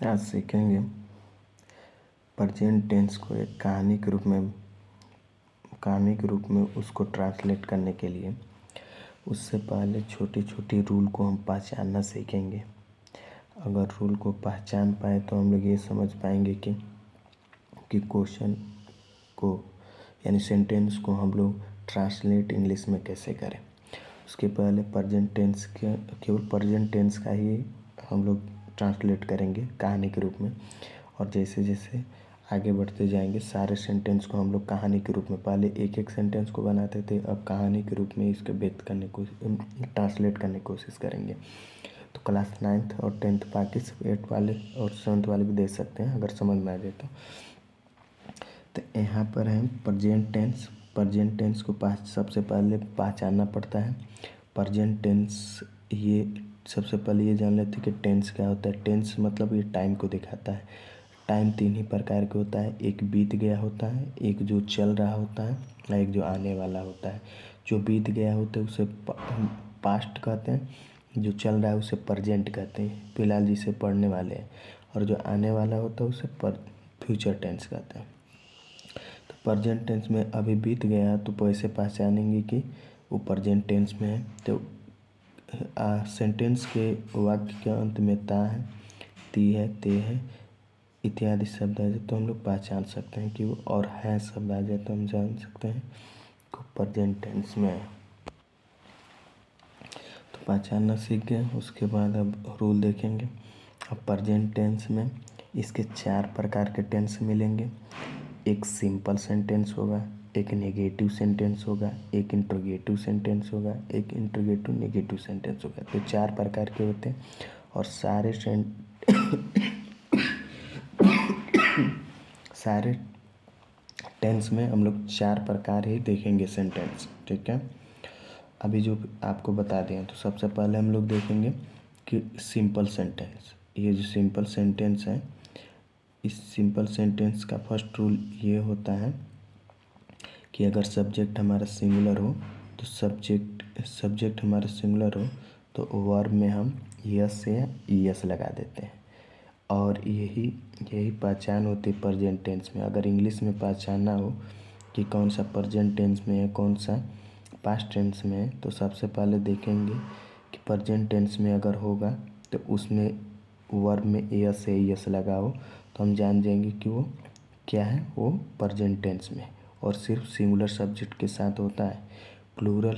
आज सीखेंगे present tense को एक कहानी के रूप में उसको ट्रांसलेट करने के लिए उससे पहले छोटी छोटी रूल को हम पहचानना सीखेंगे। अगर रूल को पहचान पाए तो हम लोग ये समझ पाएंगे कि क्वेश्चन को यानी सेंटेंस को हम लोग ट्रांसलेट इंग्लिश में कैसे करें। उसके पहले प्रेजेंट टेंस के केवल प्रेजेंट टेंस का ही हम लोग ट्रांसलेट करेंगे कहानी के रूप में, और जैसे जैसे आगे बढ़ते जाएंगे सारे सेंटेंस को हम लोग कहानी के रूप में, पहले एक एक सेंटेंस को बनाते थे, अब कहानी के रूप में इसको व्यक्त करने को ट्रांसलेट करने की कोशिश करेंगे। तो क्लास 9th और 10th बाकी 8th वाले और 7th वाले भी दे सकते हैं अगर समझ में आ जाए तो यहाँ पर है प्रेजेंट टेंस। प्रेजेंट टेंस को सबसे पहले पहचानना पड़ता है। प्रेजेंट टेंस ये सबसे पहले ये जान लेते हैं कि टेंस क्या होता है। टेंस मतलब ये टाइम को दिखाता है। टाइम 3 ही प्रकार के होता है, एक बीत गया होता है, एक जो चल रहा होता है और एक जो आने वाला होता है। जो बीत गया होता है उसे पास्ट कहते हैं, जो चल रहा है उसे प्रेजेंट कहते हैं, फिलहाल जिसे पढ़ने वाले हैं, और जो आने वाला होता है उसे फ्यूचर टेंस कहते हैं। तो प्रेजेंट टेंस में अभी बीत गया तो कैसे पहचानेंगे कि वो प्रेजेंट टेंस में है। तो सेंटेंस के वाक्य के अंत में ता है, ती है, ते है इत्यादि शब्द आ जाए तो हम लोग पहचान सकते हैं कि वो, और है शब्द आ जाए तो हम जान सकते हैं कि प्रेजेंट टेंस में है। तो पहचानना सीख गए। उसके बाद अब रूल देखेंगे। अब प्रेजेंट टेंस में इसके 4 प्रकार के टेंस मिलेंगे। एक सिंपल सेंटेंस होगा, एक नेगेटिव सेंटेंस होगा, एक इंटरोगेटिव सेंटेंस होगा, एक इंटरोगेटिव नेगेटिव सेंटेंस होगा। तो 4 प्रकार के होते हैं और सारे टेंस में हम लोग 4 प्रकार ही देखेंगे सेंटेंस, ठीक है। अभी जो आपको बता दें तो सबसे पहले हम लोग देखेंगे कि सिंपल सेंटेंस। ये जो सिंपल सेंटेंस है, इस सिंपल सेंटेंस का फर्स्ट रूल ये होता है कि अगर सब्जेक्ट हमारा सिंगुलर हो तो सब्जेक्ट हमारा सिंगुलर हो तो वर्ब में हम यस या ईएस लगा देते हैं, और यही पहचान होती है प्रेजेंट टेंस में। अगर इंग्लिश में पहचानना हो कि कौन सा प्रेजेंट टेंस में है, कौन सा पास्ट टेंस में है, तो सबसे पहले देखेंगे कि प्रेजेंट टेंस में अगर होगा तो उसमें वर्ब में एस या ईएस लगा हो तो हम जान जाएंगे कि वो क्या है, वो प्रेजेंट टेंस में, और सिर्फ सिंगुलर सब्जेक्ट के साथ होता है। प्लूरल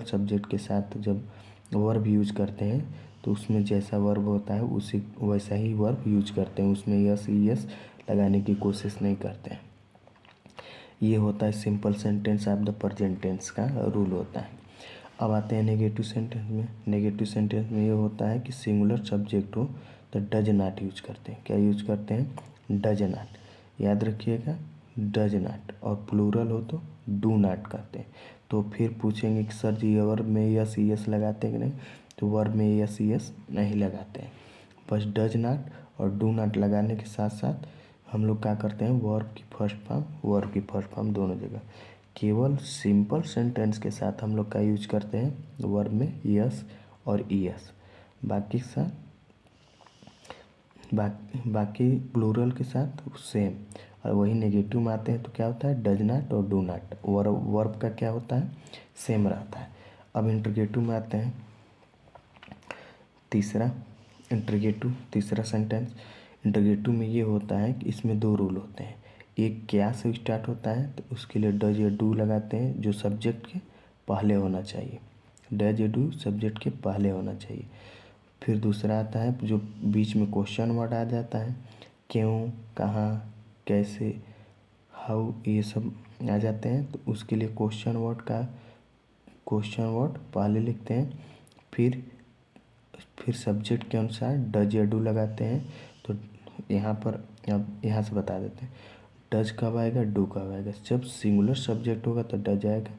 सब्जेक्ट के साथ जब वर्ब यूज करते हैं तो उसमें जैसा वर्ब होता है उसी वैसा ही वर्ब यूज करते हैं, उसमें यस ईएस लगाने की कोशिश नहीं करते हैं। ये होता है simple sentence of the present tense का रूल होता है। अब आते हैं नेगेटिव सेंटेंस में। नेगेटिव सेंटेंस में ये होता है कि सिंगुलर सब्जेक्ट हो तो डज नॉट यूज करते हैं। क्या यूज करते हैं? डज नॉट, याद रखिएगा, डज नॉट। और प्लूरल हो तो डू नॉट करते हैं। तो फिर पूछेंगे कि सर जी वर्ब में यस ईएस लगाते हैं कि नहीं, तो वर्ब में यस ईएस नहीं लगाते हैं, बस डज नॉट और डू नॉट लगाने के साथ साथ हम लोग क्या करते हैं, वर्ब की फर्स्ट फॉर्म दोनों जगह। केवल सिंपल सेंटेंस के साथ हम लोग का यूज करते हैं वर्ब में यस और ईएस, बाकी प्लूरल के साथ सेम। और वही नेगेटिव में आते हैं तो क्या होता है, डज नॉट और डू नॉट, वर्ब का क्या होता है, सेम रहता है। अब इंटरोगेटिव में आते हैं। तीसरा सेंटेंस इंटरोगेटिव में ये होता है कि इसमें 2 रूल होते हैं। एक क्या से स्टार्ट होता है तो उसके लिए डज या डू लगाते हैं, जो सब्जेक्ट के पहले होना चाहिए। डज या डू सब्जेक्ट के पहले होना चाहिए। फिर दूसरा आता है जो बीच में क्वेश्चन वर्ड आ जाता है, क्यों, कहाँ, कैसे, हाउ, ये सब आ जाते हैं, तो उसके लिए क्वेश्चन वर्ड पहले लिखते हैं। फिर सब्जेक्ट के अनुसार डज या डू लगाते हैं। तो यहाँ पर अब यहाँ से बता देते हैं डज कब आएगा, डू कब आएगा। जब सिंगुलर सब्जेक्ट होगा तो डज आएगा,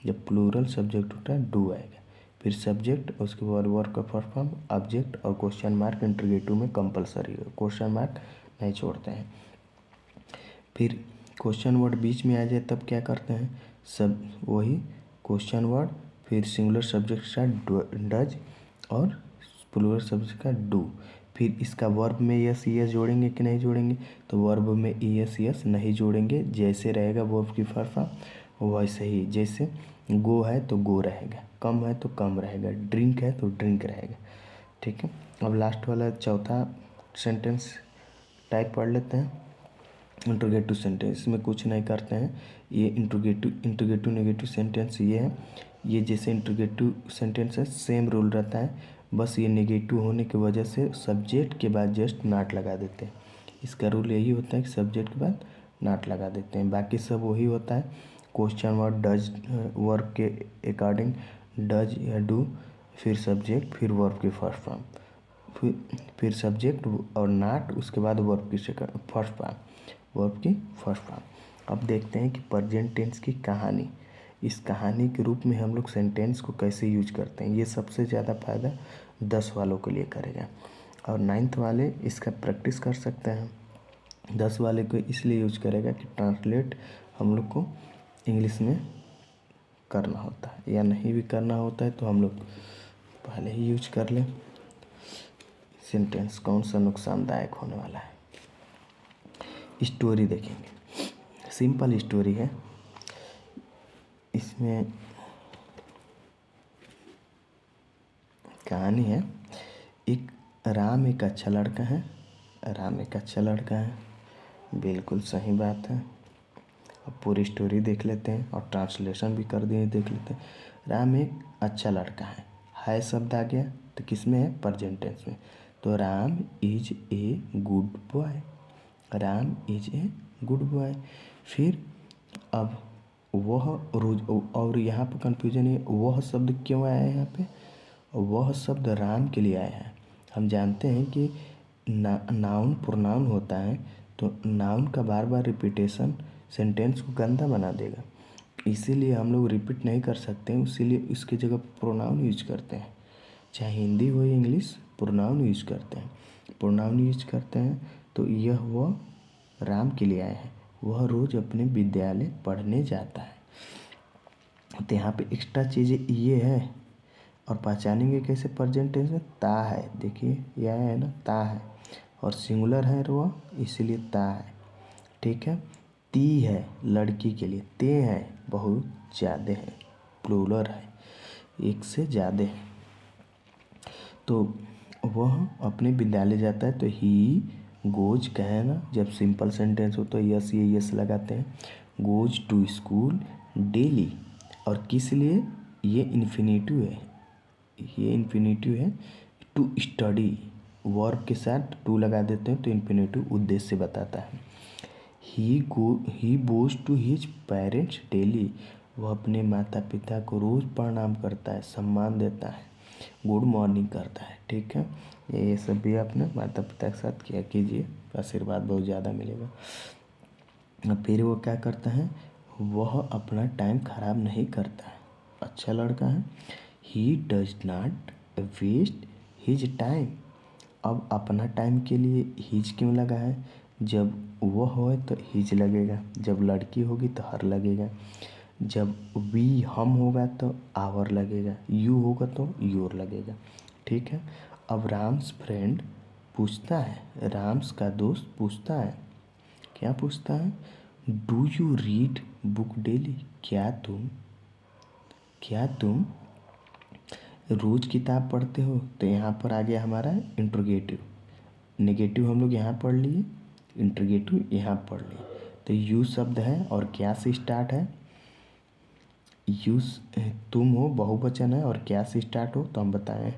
जब प्लूरल सब्जेक्ट होता है डू आएगा। फिर सब्जेक्ट, उसके बाद वर्ब का फर्स्ट फॉर्म, ऑब्जेक्ट और क्वेश्चन मार्क इंटरोगेटिव में कंपलसरी है, क्वेश्चन मार्क नहीं छोड़ते हैं। फिर क्वेश्चन वर्ड बीच में आ जाए तब क्या करते हैं, सब वही क्वेश्चन वर्ड, फिर सिंगुलर सब्जेक्ट का डज और प्लूरल सब्जेक्ट का डू, फिर इसका वर्ब में यस यस जोड़ेंगे कि नहीं जोड़ेंगे, तो वर्ब में यस यस नहीं जोड़ेंगे, जैसे रहेगा वर्ब की फर्स्ट फॉर्म वैसे ही, जैसे गो है तो गो रहेगा, कम है तो कम रहेगा, ड्रिंक है तो ड्रिंक रहेगा। ठीक है, अब लास्ट वाला चौथा सेंटेंस टाइप पढ़ लेते हैं। इंट्रोगेटिव सेंटेंस, इसमें कुछ नहीं करते हैं, ये इंट्रोगेटिव नेगेटिव सेंटेंस ये है। ये जैसे इंट्रोगेटिव सेंटेंस है सेम रूल रहता है, बस ये नेगेटिव होने की वजह से सब्जेक्ट के बाद जस्ट नॉट लगा देते हैं। इसका रूल यही होता है कि सब्जेक्ट के बाद नॉट लगा देते हैं, बाकी सब वही होता है। क्वेश्चन वर्ड डज वर्ब के अकॉर्डिंग डज या डू, फिर सब्जेक्ट, फिर वर्ब की फर्स्ट फॉर्म, फिर सब्जेक्ट और नॉट, उसके बाद वर्ब की फर्स्ट फॉर्म, वर्ब की फर्स्ट फॉर्म। अब देखते हैं कि प्रेजेंट टेंस की कहानी, इस कहानी के रूप में हम लोग सेंटेंस को कैसे यूज करते हैं। ये सबसे ज़्यादा फायदा 10 वालों के लिए करेगा, और 9th वाले इसका प्रैक्टिस कर सकते हैं। 10 वाले को इसलिए यूज करेगा कि ट्रांसलेट हम लोग को इंग्लिश में करना होता है, या नहीं भी करना होता है तो हम लोग पहले ही यूज कर लें। सेंटेंस कौन सा नुकसानदायक होने वाला है। स्टोरी देखेंगे, सिंपल स्टोरी है। इसमें कहानी है, एक राम एक अच्छा लड़का है, राम एक अच्छा लड़का है, बिल्कुल सही बात है। अब पूरी स्टोरी देख लेते हैं और ट्रांसलेशन भी कर दिए, देख लेते हैं। राम एक अच्छा लड़का है शब्द आ गया तो किस में है, प्रेजेंट टेंस में, तो Ram is a good boy, Ram is a good boy. फिर अब वह रोज, और यहाँ पर कन्फ्यूजन है, वह शब्द क्यों आया है यहाँ पे, वह शब्द राम के लिए आया है। हम जानते हैं कि नाउन प्रोनाउन होता है, तो नाउन का बार बार रिपीटेशन सेंटेंस को गंदा बना देगा, इसीलिए हम लोग रिपीट नहीं कर सकते हैं, इसीलिए इसकी जगह प्रोनाउन यूज करते हैं। चाहे हिंदी हो या इंग्लिश, प्रोनाउन यूज करते हैं, प्रोनाउन यूज करते हैं। तो यह वह राम के लिए आया है, वह रोज़ अपने विद्यालय पढ़ने जाता है। तो यहाँ पे एक्स्ट्रा चीज़ें ये है, और पहचानेंगे कैसे प्रेजेंट टेंस में, ता है, देखिए यह है ना ता है, और सिंगुलर है वह इसीलिए ता है। ठीक है, ती है लड़की के लिए, ते है बहुत ज़्यादा है, प्लूरल है, एक से ज़्यादा है। तो वह अपने विद्यालय जाता है, तो ही गोज कहे ना, जब सिंपल सेंटेंस हो तो यस ये यस लगाते हैं, गोज टू स्कूल डेली, और किस लिए, ये इन्फिनेटिव है, ये इन्फिनेटिव है, टू स्टडी, वर्ब के साथ टू लगा देते हैं तो इन्फिनेटिव उद्देश्य बताता है। He goes to his parents daily, वह अपने माता पिता को रोज़ प्रणाम करता है, सम्मान देता है, गुड मॉर्निंग करता है। ठीक है, ये सब भी अपने माता पिता के साथ किया कीजिए, आशीर्वाद बहुत ज़्यादा मिलेगा। फिर वो क्या करता है, वह अपना टाइम खराब नहीं करता है, अच्छा लड़का है। He does not waste his time, अब अपना टाइम के लिए हिज क्यों लगा है, जब वह हो तो हिज लगेगा, जब लड़की होगी तो हर लगेगा, जब वी हम होगा तो आवर लगेगा, यू होगा तो योर लगेगा। ठीक है, अब राम्स फ्रेंड पूछता है, राम्स का दोस्त पूछता है, क्या पूछता है, do you read book daily, क्या तुम रोज किताब पढ़ते हो। तो यहाँ पर आ गया हमारा इंट्रोगेटिव, नेगेटिव हम लोग यहाँ पढ़ लिए, इंट्रोगेटिव यहाँ पढ़ लिए। तो यू शब्द है और क्या से स्टार्ट है, यूज, तुम हो बहुवचन है और क्या से स्टार्ट हो, तो हम बताएं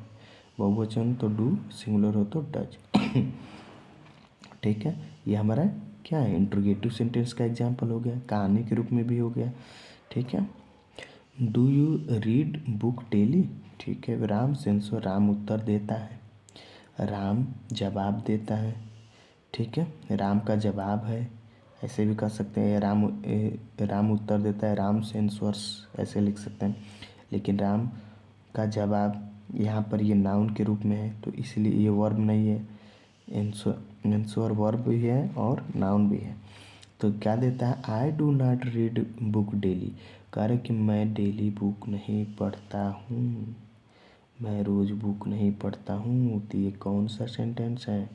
बहुवचन तो डू, सिंगुलर हो तो डज। ठीक है, ये हमारा क्या है, इंट्रोगेटिव सेंटेंस का एग्जाम्पल हो गया, कहानी के रूप में भी हो गया। ठीक है, do you read book daily. ठीक है, राम सेंसो, राम उत्तर देता है, राम जवाब देता है। ठीक है, राम का जवाब है, ऐसे भी कर सकते हैं, राम उत्तर देता है, राम सेंसवर्स ऐसे लिख सकते हैं, लेकिन राम का जवाब यहाँ पर ये नाउन के रूप में है, तो इसलिए ये वर्ब नहीं है, एंसर वर्ब भी है और नाउन भी है। तो क्या देता है, I do not read book daily, कह रहे कि मैं डेली बुक नहीं पढ़ता हूँ, मैं रोज़ बुक नहीं पढ़ता हूँ, तो ये कौन सा सेंटेंस है?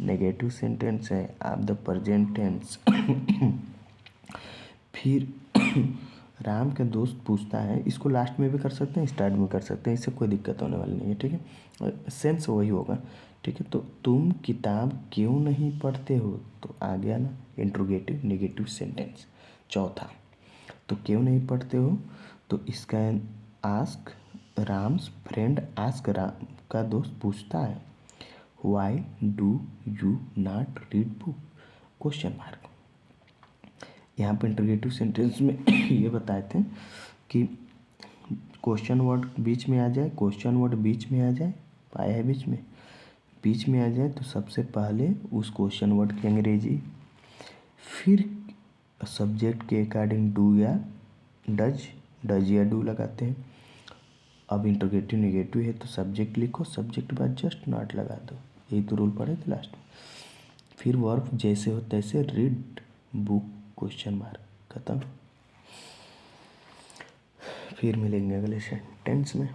नेगेटिव सेंटेंस है, आप द प्रेजेंट टेंस। फिर राम का दोस्त पूछता है, इसको लास्ट में भी कर सकते हैं, स्टार्ट में कर सकते हैं, इससे कोई दिक्कत होने वाली नहीं है, ठीक है। सेंस वही होगा, ठीक है। तो तुम किताब क्यों नहीं पढ़ते हो, तो आ गया ना इंट्रोगेटिव नेगेटिव सेंटेंस। चौथा, तो क्यों नहीं पढ़ते हो, तो इसका ask Ram's friend, ask Ram का दोस्त पूछता है, why do you not read book, question mark. यहाँ पर इंटरोगेटिव सेंटेंस में ये बताए थे कि क्वेश्चन वर्ड बीच में आ जाए, क्वेश्चन वर्ड बीच में आ जाए, पाया है बीच में आ जाए, तो सबसे पहले उस क्वेश्चन वर्ड की अंग्रेजी, फिर सब्जेक्ट के अकॉर्डिंग डू या डज या डू लगाते हैं। अब इंटरोगेटिव नेगेटिव है तो सब्जेक्ट लिखो, सब्जेक्ट बाद जस्ट नॉट लगा दो, यही तो रूल पढ़े थे लास्ट में। फिर वर्ब जैसे हो तैसे, रीड बुक क्वेश्चन मार्क, खत्म। फिर मिलेंगे अगले सेंटेंस में।